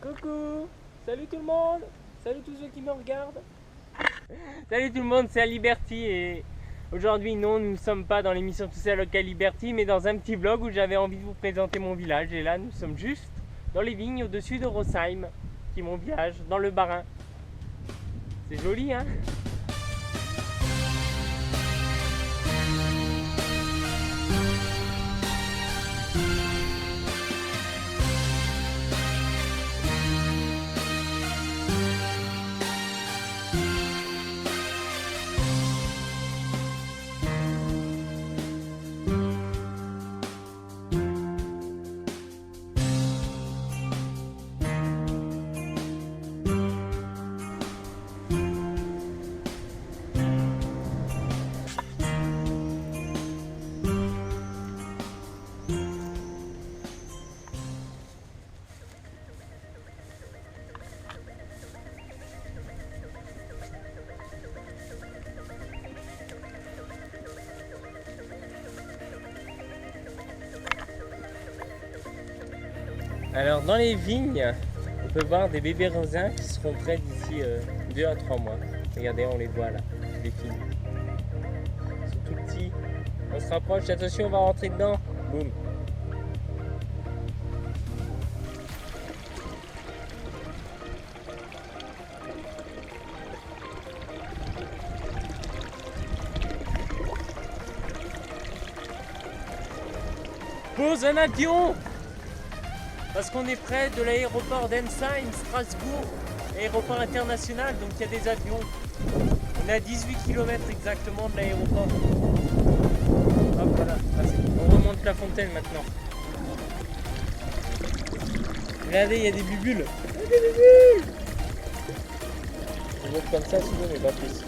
Coucou! Salut tout le monde! Salut tous ceux qui me regardent! Salut tout le monde, c'est Aliberty et aujourd'hui non, nous ne sommes pas dans l'émission Tout seul à Liberty, mais dans un petit vlog où j'avais envie de vous présenter mon village. Et là, nous sommes juste dans les vignes au-dessus de Rosheim, qui est mon village, dans le Bas-Rhin. C'est joli, hein? Alors dans les vignes, on peut voir des bébés raisins qui seront prêts d'ici 2 à 3 mois. Regardez, on les voit là, les filles. Ils sont tout petits. On se rapproche, attention, on va rentrer dedans. Boum. Pose un avion! Parce qu'on est près de l'aéroport d'Ensheim, Strasbourg, aéroport international, donc il y a des avions. On est à 18 km exactement de l'aéroport. Hop, voilà, on remonte la fontaine maintenant. Regardez, il y a des bulles. Il y a des bulles! On monte comme ça souvent, mais pas plus.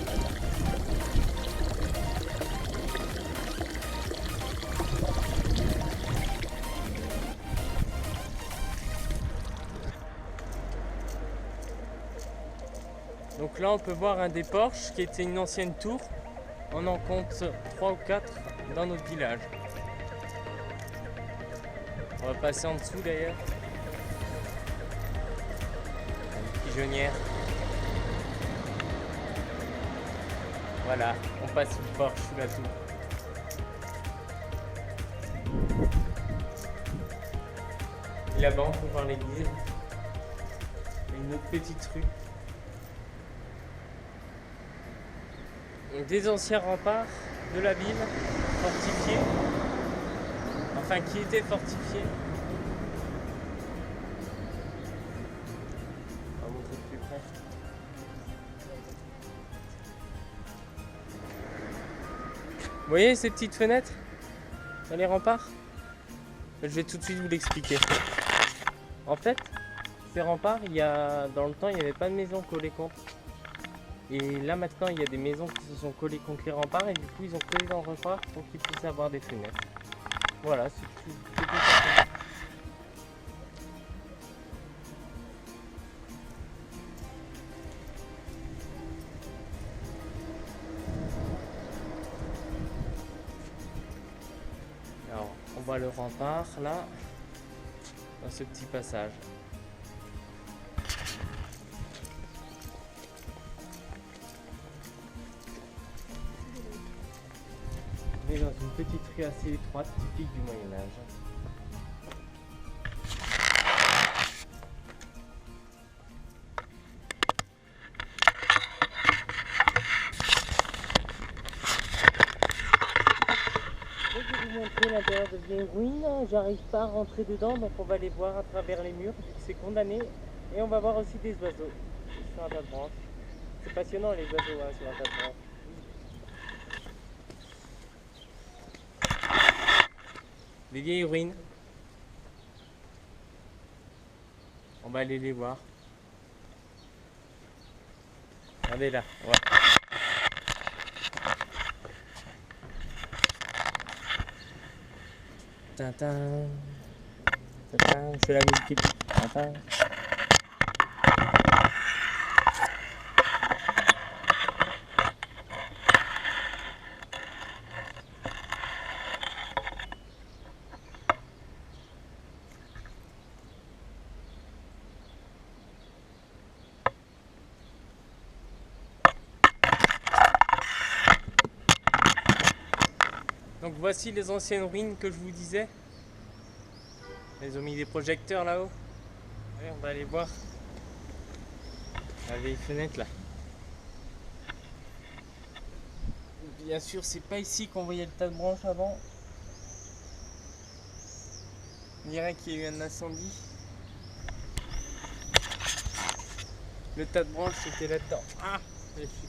Donc là on peut voir un des porches qui était une ancienne tour. On en compte 3 ou 4 dans notre village. On va passer en dessous d'ailleurs. Une pigeonnière. Voilà, on passe sous le porche, sous la tour. Et là-bas on peut voir l'église. Et une autre petite rue. Des anciens remparts de la ville, fortifiés, enfin qui étaient fortifiés. On va montrer de plus près. Vous voyez ces petites fenêtres dans les remparts? Je vais tout de suite vous l'expliquer. En fait, ces remparts, dans le temps, il n'y avait pas de maison collée contre. Et là maintenant il y a des maisons qui se sont collées contre les remparts et du coup ils ont collé dans le rempart pour qu'ils puissent avoir des fenêtres. Voilà, c'est tout simplement. Alors on voit le rempart là, dans ce petit passage. On est dans une petite rue assez étroite, typique du Moyen-Âge. Je vais vous montrer l'intérieur de vieilles ruines. J'arrive pas à rentrer dedans, donc on va les voir à travers les murs, vu que c'est condamné. Et on va voir aussi des oiseaux sur un tas de branches. C'est passionnant les oiseaux hein, sur un tas de branches. Des vieilles ruines. On va aller les voir. Regardez là. Ouais. Tintin. Tintin. Je fais la musique. Tintin. voici les anciennes ruines que je vous disais. Ils ont mis des projecteurs là-haut. Allez, on va aller voir la vieille fenêtre là. Bien sûr, c'est pas ici qu'on voyait le tas de branches avant. On dirait qu'il y a eu un incendie. Le tas de branches c'était là-dedans. Ah, je suis...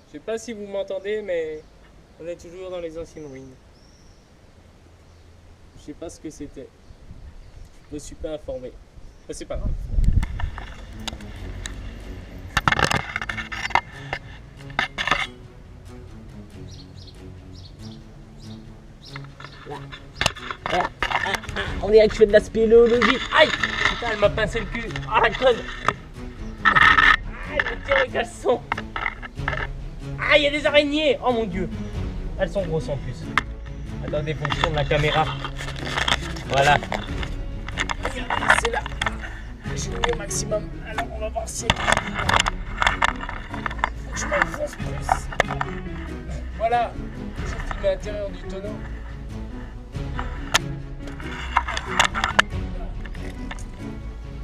Je sais pas si vous m'entendez, mais on est toujours dans les anciennes ruines. Je sais pas ce que c'était. Je me suis pas informé. Mais c'est pas grave. On dirait que je fais de la spéléologie. Aïe! Putain, elle m'a pincé le cul. Ah, la conne! Aïe, le tire le caleçon. Ah, il y a des araignées! Oh mon dieu! Elles sont grosses en plus. Attendez, faut que je tourne la caméra. Voilà. Regardez, c'est là. J'ai mis au maximum. Alors, on va voir si... Faut que je m'enfonce plus. Voilà. J'ai filmé l'intérieur du tonneau.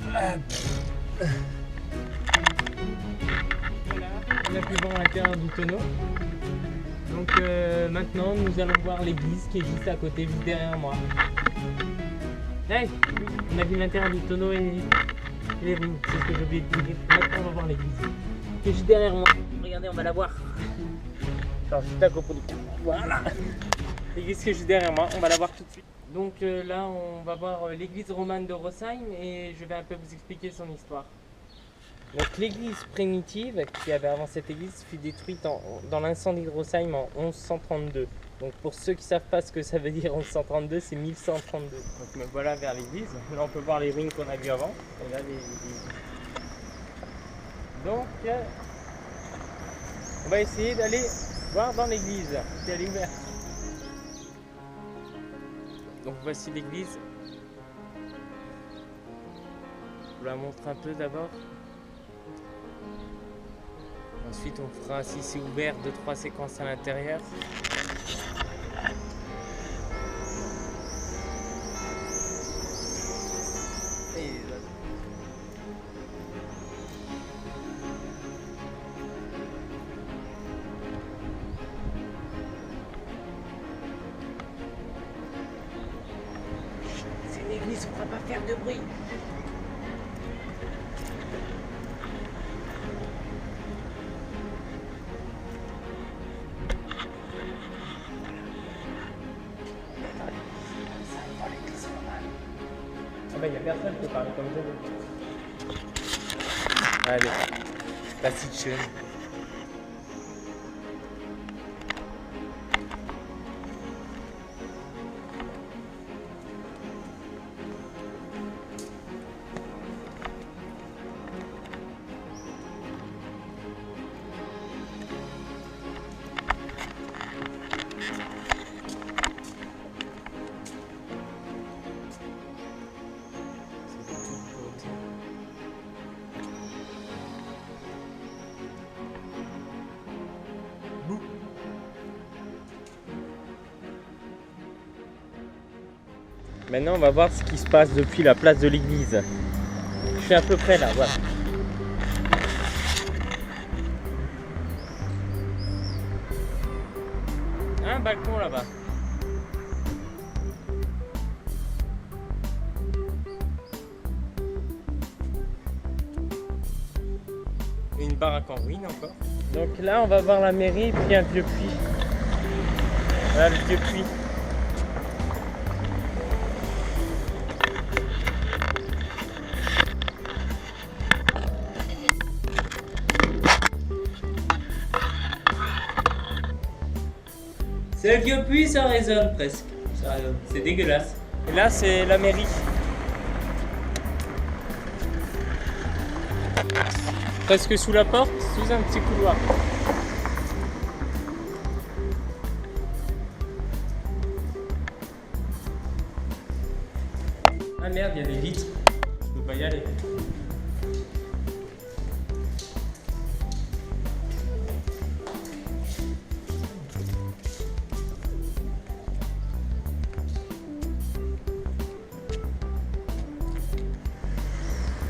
Voilà, on a pu voir l'intérieur du tonneau. Donc maintenant nous allons voir l'église qui est juste à côté, juste derrière moi. Hey, on a vu l'intérieur du tonneau et les ruines, c'est ce que j'ai oublié de dire. Maintenant on va voir l'église qui est juste derrière moi. Regardez, on va la voir. Genre juste à côté. Voilà. L'église qui est juste derrière moi, on va la voir tout de suite. Donc là on va voir l'église romane de Rosheim et je vais un peu vous expliquer son histoire. Donc l'église primitive qui avait avant cette église fut détruite dans l'incendie de Rosheim en 1132. Donc pour ceux qui ne savent pas ce que ça veut dire 1132, c'est 1132. Donc me voilà vers l'église. Là on peut voir les ruines qu'on a vues avant. Et là l'église. Donc on va essayer d'aller voir dans l'église si elle est ouverte. Donc voici l'église. Je vous la montre un peu d'abord. Ensuite on fera, si c'est ouvert, 2-3 séquences à l'intérieur. C'est une église, on ne va pas faire de bruit. Ah bah, il n'y a personne qui peut parler comme ça. Allez, la petite chaîne. Maintenant on va voir ce qui se passe depuis la place de l'église. Je suis à peu près là, voilà. Un balcon là-bas. Une baraque en ruine encore. Donc là on va voir la mairie et puis un vieux puits. Voilà le vieux puits. C'est un vieux puits, ça résonne presque. Ça résonne. C'est dégueulasse. Et là, c'est la mairie. Presque sous la porte, sous un petit couloir. merde, il y a des vitres. Je peux pas y aller.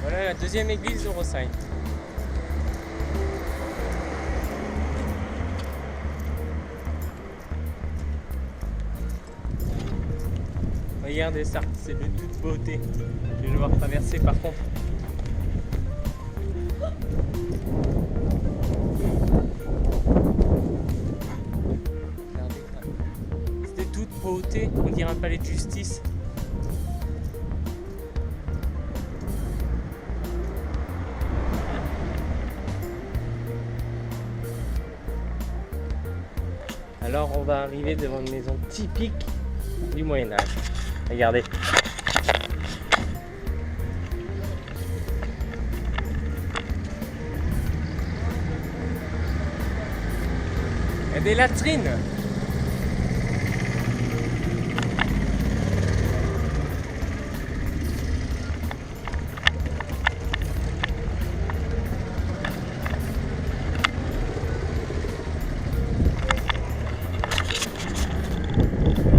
Voilà la deuxième église de Rosheim. Regardez ça, c'est de toute beauté. Je vais devoir traverser par contre. Regardez ça. C'est de toute beauté, on dirait un palais de justice. Alors on va arriver devant une maison typique du Moyen-Âge. Regardez. Il y a des latrines.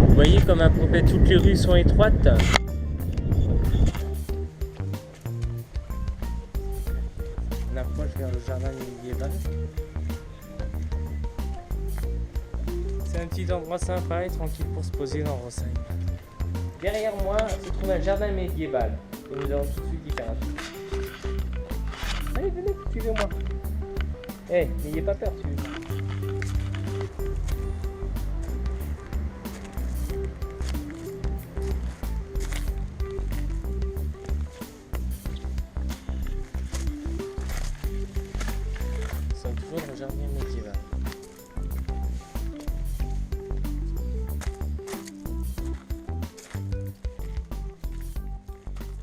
Vous voyez comme à peu près toutes les rues sont étroites. On approche vers le jardin médiéval. C'est un petit endroit sympa et tranquille pour se poser dans Rosheim. Derrière moi se trouve un jardin médiéval. Et nous allons tout de suite y faire un tour. Allez, venez, suivez-moi. N'ayez pas peur, suivez-moi. Toujours dans le jardin médiéval.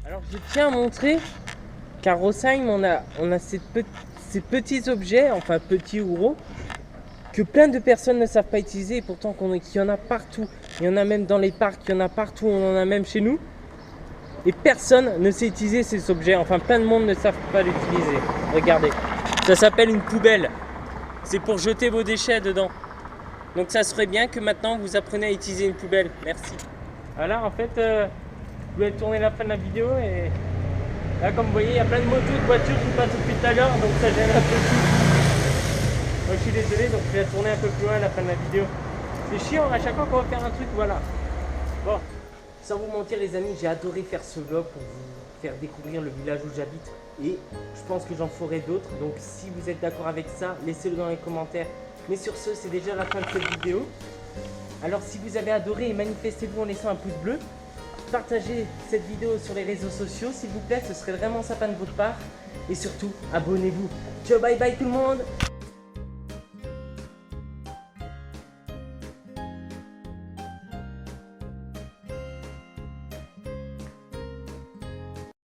Alors je tiens à montrer qu'à Rosheim on a ces petits objets, enfin petits ou gros, que plein de personnes ne savent pas utiliser et pourtant qu'il y en a partout. Il y en a même dans les parcs, il y en a partout, on en a même chez nous. Et personne ne sait utiliser ces objets, enfin plein de monde ne savent pas l'utiliser. Regardez. Ça s'appelle une poubelle. C'est pour jeter vos déchets dedans. Donc ça serait bien que maintenant vous appreniez à utiliser une poubelle. Merci. Voilà, en fait, je voulais tourner la fin de la vidéo et là, comme vous voyez, il y a plein de motos, de voitures qui passent depuis tout à l'heure, donc ça gêne un peu tout. Moi, je suis désolé, donc je vais tourner un peu plus loin à la fin de la vidéo. C'est chiant, à chaque fois qu'on va faire un truc, voilà. Bon, sans vous mentir les amis, j'ai adoré faire ce vlog pour vous faire découvrir le village où j'habite. Et je pense que j'en ferai d'autres, donc si vous êtes d'accord avec ça, laissez-le dans les commentaires. Mais sur ce, c'est déjà la fin de cette vidéo. Alors si vous avez adoré, manifestez-vous en laissant un pouce bleu. Partagez cette vidéo sur les réseaux sociaux, s'il vous plaît, ce serait vraiment sympa de votre part. Et surtout, abonnez-vous. Ciao, bye bye tout le monde!